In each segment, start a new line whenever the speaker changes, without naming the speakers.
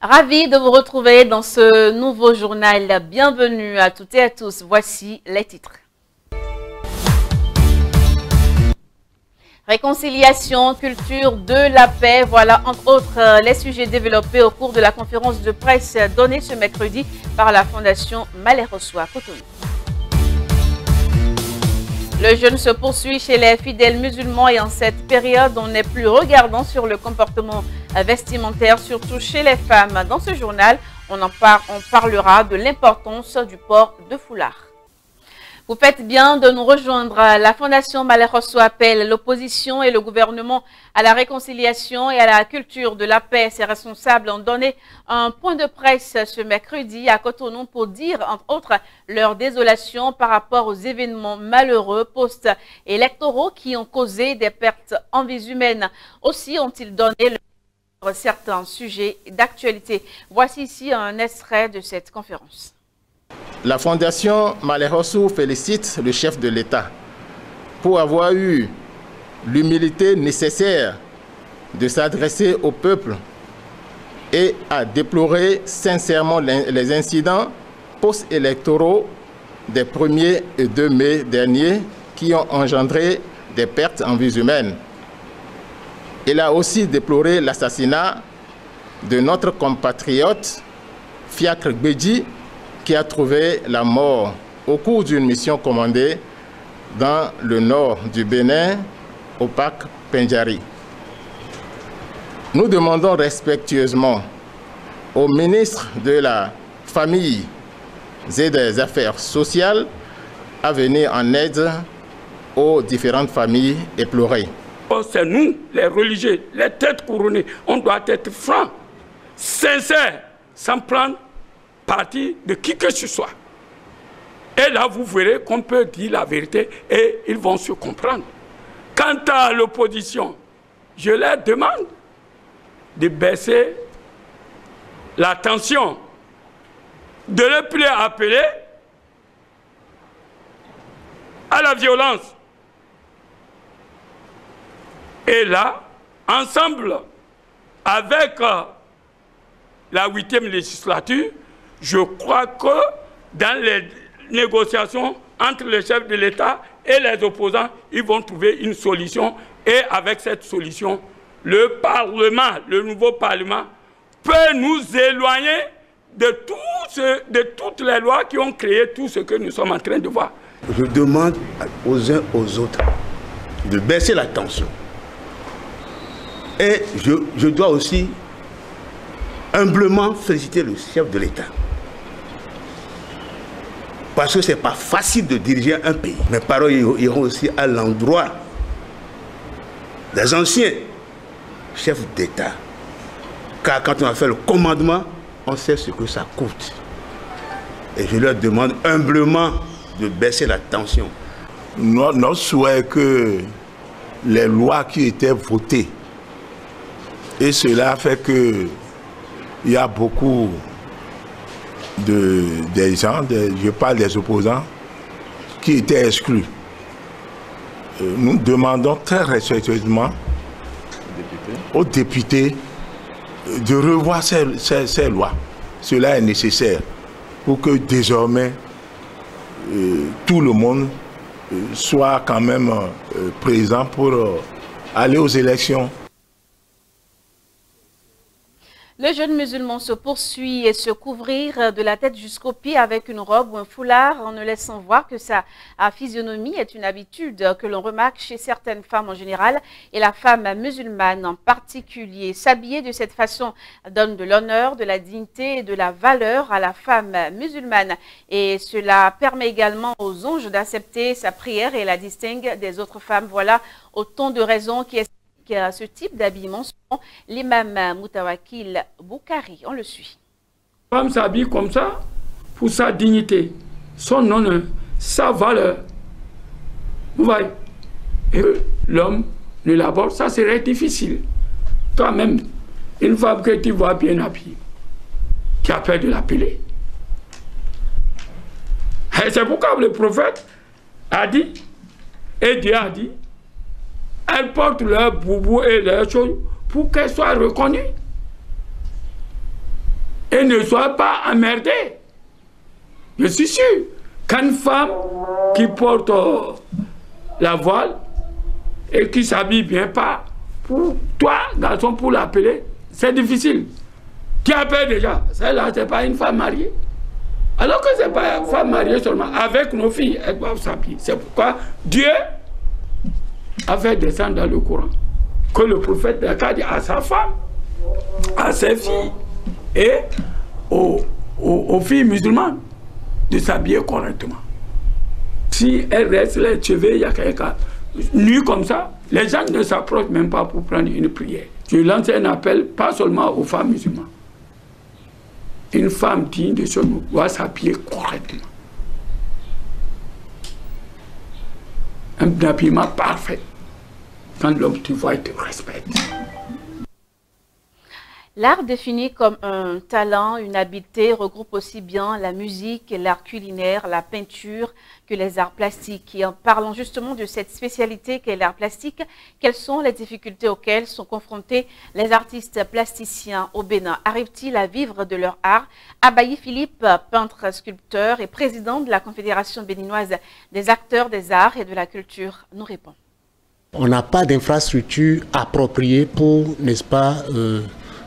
Ravi de vous retrouver dans ce nouveau journal. Bienvenue à toutes et à tous. Voici les titres. Réconciliation, culture de la paix, voilà entre autres les sujets développés au cours de la conférence de presse donnée ce mercredi par la Fondation Malherosso à Cotonou. Le jeûne se poursuit chez les fidèles musulmans et en cette période, on n'est plus regardant sur le comportement vestimentaire, surtout chez les femmes. Dans ce journal, on parlera de l'importance du port de foulard. Vous faites bien de nous rejoindre. La Fondation Malherosso appelle l'opposition et le gouvernement à la réconciliation et à la culture de la paix. Ses responsables ont donné un point de presse ce mercredi à Cotonou pour dire, entre autres, leur désolation par rapport aux événements malheureux post-électoraux qui ont causé des pertes en vies humaines. Aussi ont-ils donné certains sujets d'actualité. Voici ici un extrait de cette conférence.
La Fondation Malherosso félicite le chef de l'État pour avoir eu l'humilité nécessaire de s'adresser au peuple et à déplorer sincèrement les incidents post-électoraux des 1er et 2 mai derniers qui ont engendré des pertes en vies humaines. Il a aussi déploré l'assassinat de notre compatriote Fiacre Gbedji, qui a trouvé la mort au cours d'une mission commandée dans le nord du Bénin, au parc Pendjari. Nous demandons respectueusement au ministre de la Famille et des Affaires sociales à venir en aide aux différentes familles éplorées.
C'est nous, les religieux, les têtes couronnées, on doit être francs, sincères, sans prendre parti de qui que ce soit. Et là, vous verrez qu'on peut dire la vérité et ils vont se comprendre. Quant à l'opposition, je leur demande de baisser la tension, de ne plus appeler à la violence. Et là, ensemble, avec la 8e législature, je crois que dans les négociations entre le chef de l'État et les opposants, ils vont trouver une solution. Et avec cette solution, le Parlement, le nouveau Parlement, peut nous éloigner de toutes les lois qui ont créé tout ce que nous sommes en train de voir.
Je demande aux uns aux autres de baisser la tension. Et je dois aussi humblement féliciter le chef de l'État. Parce que ce n'est pas facile de diriger un pays. Mes paroles iront aussi à l'endroit des anciens chefs d'État. Car quand on a fait le commandement, on sait ce que ça coûte. Et je leur demande humblement de baisser la tension.
Notre souhait est que les lois qui étaient votées, et cela fait que il y a beaucoup des gens, je parle des opposants, qui étaient exclus. Nous demandons très respectueusement aux députés de revoir ces lois. Cela est nécessaire pour que désormais tout le monde soit quand même présent pour aller aux élections.
Le jeune musulman se poursuit et se couvrir de la tête jusqu'aux pieds avec une robe ou un foulard en ne laissant voir que sa physionomie est une habitude que l'on remarque chez certaines femmes en général et la femme musulmane en particulier. S'habiller de cette façon donne de l'honneur, de la dignité et de la valeur à la femme musulmane et cela permet également aux anges d'accepter sa prière et la distingue des autres femmes. Voilà autant de raisons qui ce type d'habillement selon l'imam Moutawakil Boukari. On le suit.
La femme s'habille comme ça pour sa dignité, son honneur, sa valeur. Vous voyez. Et l'homme ne l'aborde, ça serait difficile. Toi-même, une femme que tu vois bien habillée, tu as peur de l'appeler. Et c'est pourquoi le prophète a dit, et Dieu a dit, elles portent leurs boubous et leurs choses pour qu'elles soient reconnues. et ne soient pas emmerdés. Je suis sûr qu'une femme qui porte la voile et qui s'habille bien, pas pour toi, garçon, pour l'appeler, c'est difficile. Qui appelle déjà? Celle-là, ce n'est pas une femme mariée. Alors que ce n'est pas une femme mariée seulement. Avec nos filles, elles doivent s'habiller. C'est pourquoi Dieu a fait descendre dans le Coran que le prophète a dit à sa femme, à ses filles et aux filles musulmanes de s'habiller correctement. Si elles restent les cheveux, il y a quelqu'un nu comme ça, les gens ne s'approchent même pas pour prendre une prière. Je lance un appel, pas seulement aux femmes musulmanes. Une femme digne de ce nom doit s'habiller correctement. Un habillement parfait. Quand l'homme te voit, il te respecte.
L'art défini comme un talent, une habileté, regroupe aussi bien la musique, l'art culinaire, la peinture que les arts plastiques. Et en parlant justement de cette spécialité qu'est l'art plastique, quelles sont les difficultés auxquelles sont confrontés les artistes plasticiens au Bénin? Arrivent-ils à vivre de leur art? Abayi Philippe, peintre, sculpteur et président de la Confédération béninoise des acteurs des arts et de la culture, nous répond.
On n'a pas d'infrastructure appropriée pour, n'est-ce pas,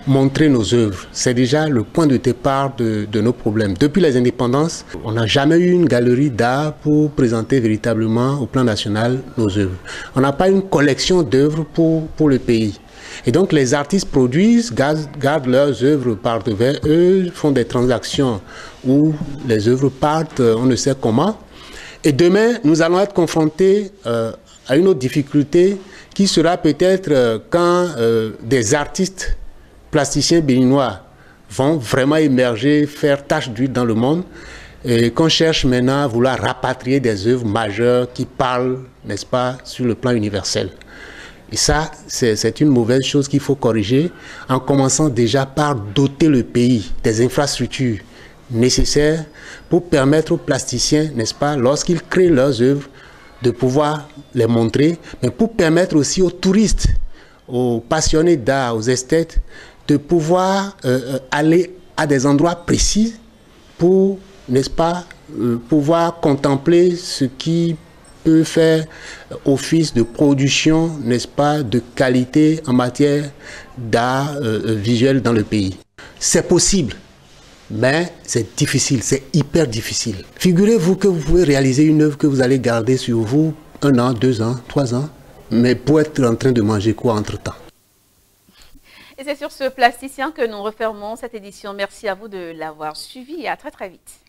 montrer nos œuvres. C'est déjà le point de départ de nos problèmes. Depuis les indépendances, on n'a jamais eu une galerie d'art pour présenter véritablement au plan national nos œuvres. On n'a pas une collection d'œuvres pour le pays. Et donc les artistes produisent, gardent leurs œuvres par devers eux, font des transactions où les œuvres partent, on ne sait comment. Et demain, nous allons être confrontés à une autre difficulté qui sera peut-être quand des artistes plasticiens béninois vont vraiment émerger, faire tache d'huile dans le monde, et qu'on cherche maintenant à vouloir rapatrier des œuvres majeures qui parlent, n'est-ce pas, sur le plan universel. Et ça, c'est une mauvaise chose qu'il faut corriger en commençant déjà par doter le pays des infrastructures nécessaires pour permettre aux plasticiens, n'est-ce pas, lorsqu'ils créent leurs œuvres, de pouvoir les montrer, mais pour permettre aussi aux touristes, aux passionnés d'art, aux esthètes, de pouvoir aller à des endroits précis pour, n'est-ce pas, pouvoir contempler ce qui peut faire office de production, n'est-ce pas, de qualité en matière d'art visuel dans le pays. C'est possible, mais c'est difficile, c'est hyper difficile. Figurez-vous que vous pouvez réaliser une œuvre que vous allez garder sur vous 1 an, 2 ans, 3 ans, mais pour être en train de manger quoi entre-temps?
Et c'est sur ce plasticien que nous refermons cette édition. Merci à vous de l'avoir suivi et à très très vite.